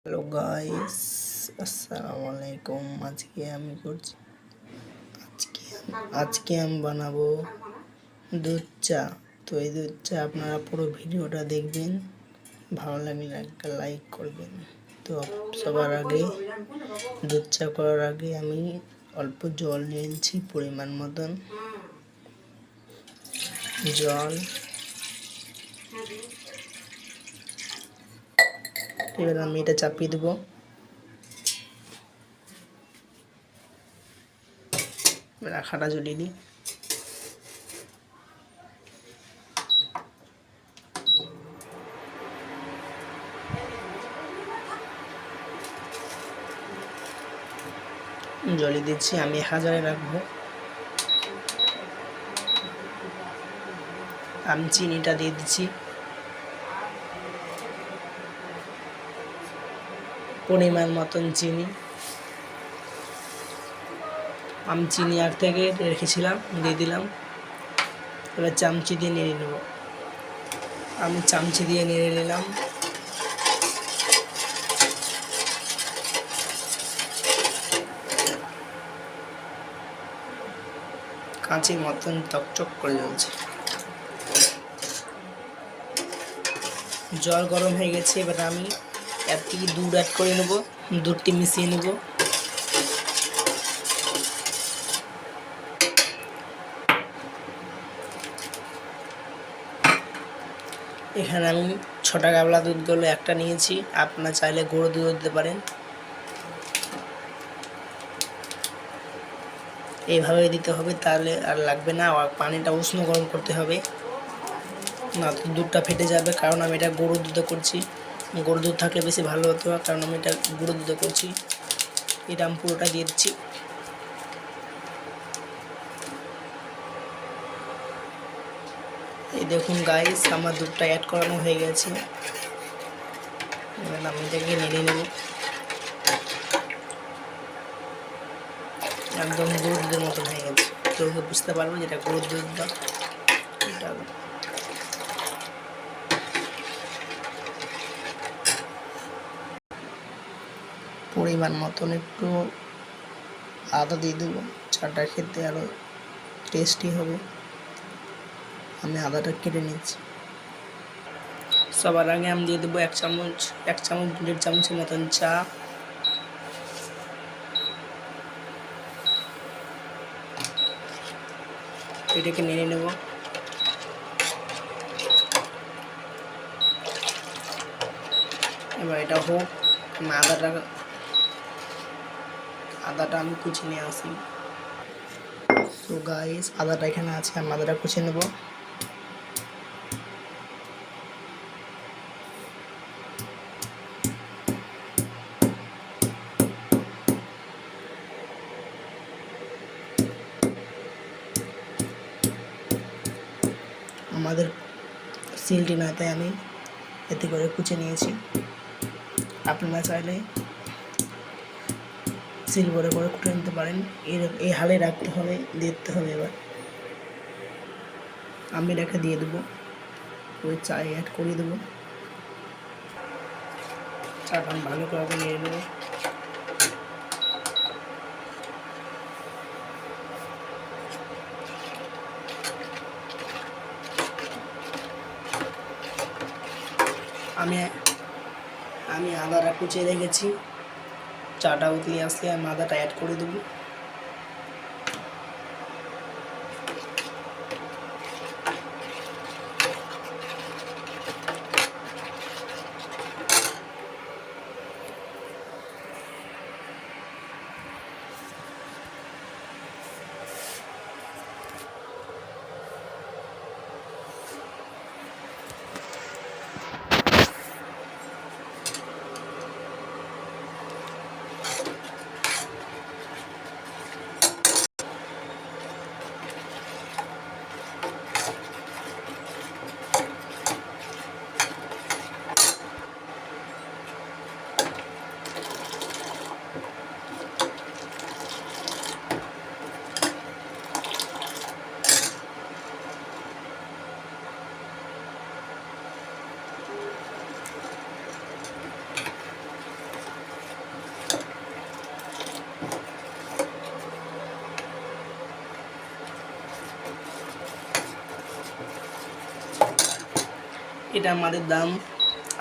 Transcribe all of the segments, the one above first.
Hello guys, আসসালামু আলাইকুম। আজকে আমি বানাবো দুধ চা। তো এই দুধ চা আপনারা পুরো ভিডিওটা দেখবেন, ভালো লাগলে একটা লাইক করবেন। তো সবার আগে দুধ চা করার আগে আমি অল্প জল নিয়েছি, পরিমাণ মতন জল। এবার আমি এটা চাপিয়ে দেবো। রাখাটা জ্বলিয়ে দিই। জ্বলিয়ে দিচ্ছি, আমি 1000-এ রাখবো। আমি চিনিটা দিয়ে দিচ্ছি, পরিমাণ মতন চিনি। আমি চিনি আগ থেকে রেখেছিলাম, দিয়ে দিলাম। এবার চামচি দিয়ে নেড়ে নেব। আমি চামচি দিয়ে নেড়ে নিলাম। কাঁচের মতন চকচক করে জ্বলছে। জল গরম হয়ে গেছে, এবার আমি এর থেকে দুধ অ্যাড করে নেব। দুধটি মিশিয়ে নেব। এখানে আমি 6টা গামলা দুধগুলো একটা নিয়েছি, আপনারা চাইলে গুঁড়ো দুধও দিতে পারেন। এইভাবে দিতে হবে, তাহলে আর লাগবে না। আর পানিটা উষ্ণ গরম করতে হবে, না তো দুধটা ফেটে যাবে। কারণ আমি এটা গরুর দুধে করছি, গরুর দুধ থাকলে বেশি ভালো হতো, কারণ আমি এটা গরুর দুধে করছি। এটা আমি পুরোটা দিয়ে দিচ্ছি। এই দেখুন গাইস, আমার দুধটা অ্যাড করানো হয়ে গেছে। এবার আমি এটাকে নেড়ে নেব। একদম গরুর দুধের মতন হয়ে গেছে। কেউ বুঝতে পারবে যেটা গরুর দুধটা। পরিমাণ মতন একটু আদা দিয়ে দেবো, চাটা খেতে আরও টেস্টি হবে। আমি আদাটা কেটে নিচ্ছি। সবার আগে আমি দিয়ে দেবো 1 চামচ 1.5 চামচের মতন চা। এটাকে নেড়ে নেব। এবার এটা হোক। আমি আদাটা আমি কুচিয়ে নিয়ে আসি। তো গাইস, আদাটা এখানে আছে, আমি আদাটা কুচিয়ে নেব। আমাদের সিলটি না, তাই আমি এতে করে কুচিয়ে নিয়েছি। আপনারা চাইলে সিলভারে করে কুটে নিতে পারেন। এই হালে রাখতে হবে, দিতে হবে। এবার আমি রেখে দিয়ে দেবো, ওই চায়ে অ্যাড করে দেবো। চাটা আমি ভালো করে নিয়ে নেবো। আমি আদাটা কুচিয়ে রেখেছি। চাটা উতলে আসলে আমি আদাটা অ্যাড করে দেবো। এটা আমাদের দাম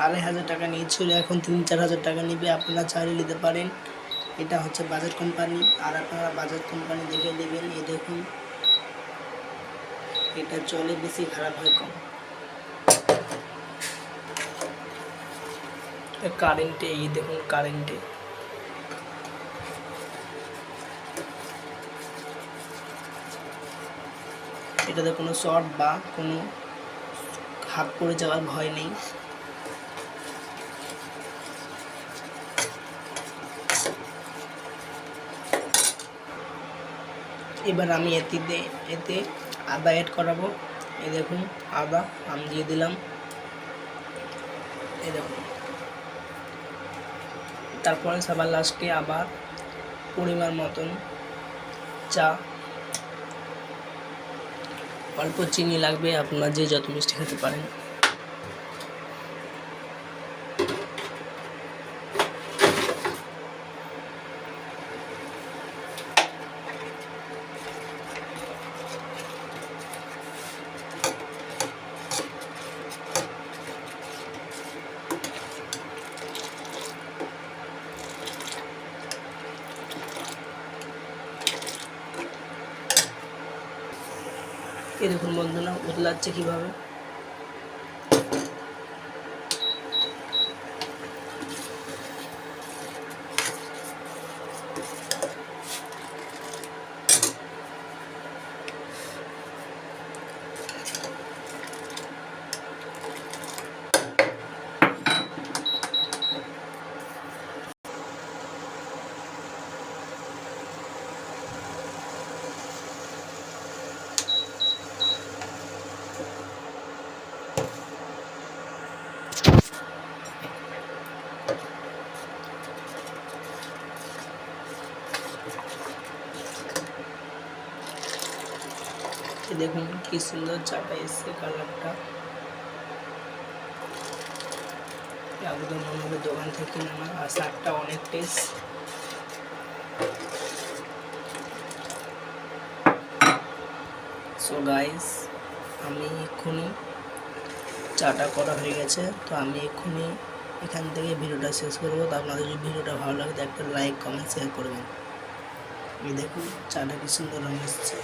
2500 টাকা নিয়েছিল, এখন 3-4 হাজার টাকা নিবে, আপনারা চাইলে নিতে পারেন। এটা হচ্ছে বাজাজ কোম্পানি, আর আপনারা বাজাজ কোম্পানি দেখে নেবেন। এই দেখুন এটা চলে বেশি, খারাপ হয় কম। কারেন্টে, এই দেখুন কারেন্টে এটাতে কোনো শর্ট বা কোনো হাত পড়ে যাওয়ার ভয় নেই। এবার আমি এতে আদা অ্যাড করাবো। এই দেখুন আদা আমি দিয়ে দিলাম, এই দেখুন। তারপরে সবার লাস্টে আবার পরিমাণ মতন চা, অল্প চিনি লাগবে, আপনারা যে যত মিষ্টি খেতে পারেন। এই দেখুন বন্ধুরা উতলাচ্ছে কিভাবে। দেখুন কি সুন্দর চাটা এসছে, কালারটা একদম মনে হবে দোকান থেকে নেওয়া। আর শাকটা অনেক টেস্ট। সো গাইস, আমি এক্ষুনি চাটা করা হয়ে গেছে, তো আমি এক্ষুনি এখান থেকে ভিডিওটা শেষ করবো। তো আপনাদের যদি ভিডিওটা ভালো লাগে একটা লাইক, কমেন্ট, শেয়ার করবেন। এই দেখুন চাটা কি সুন্দর রঙ এসছে।